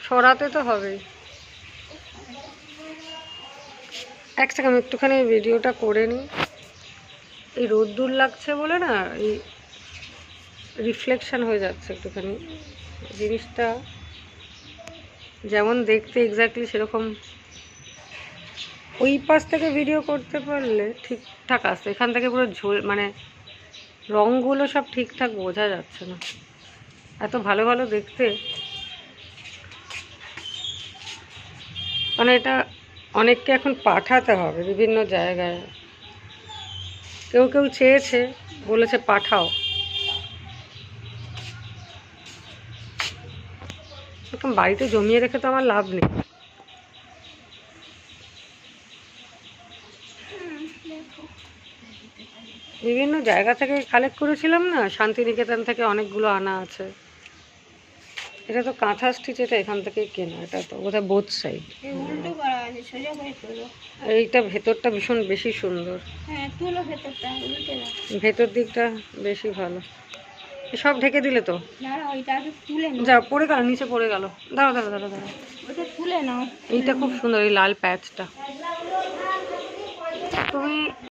সরাতে তো হবেই। এক সেকেন্ড আমি একটুখানি ভিডিওটা করে নিই। এই রোদ্দুর লাগছে বলে না এই রিফ্লেকশন হয়ে যাচ্ছে একটুখানি। জিনিসটা যেমন দেখতে এক্স্যাক্টলি সেরকম ওই পাশ থেকে ভিডিও করতে পারলে ঠিকঠাক আসছে, এখান থেকে পুরো মানে রঙগুলো সব ঠিকঠাক বোঝা যাচ্ছে না, এত ভালো ভালো দেখতে। মানে এটা অনেককে এখন পাঠাতে হবে বিভিন্ন জায়গায়, কেউ কেউ চেয়েছে, বলেছে পাঠাও। এরকম বাড়িতে জমিয়ে রেখে তো আমার লাভ নেই। বিভিন্ন জায়গা থেকে কালেক্ট করেছিলাম না, শান্তিনিকেতন থেকে অনেকগুলো আনা আছে। এটা তো কাঁথা স্টিচ, এটা এখান থেকেই কেনা, এটা তো বোধহয় বোথ সাইড। এইটা ভেতরটা ভীষণ বেশি সুন্দর, ভেতর দিকটা বেশি ভালো। সব ঢেকে দিলে তো যা পড়ে গেল, নিচে পড়ে গেল। দাঁড়াও দাঁড়াও দাঁড়াও দাঁড়াও, এইটা খুব সুন্দর, এই লাল প্যাচটা। তুমি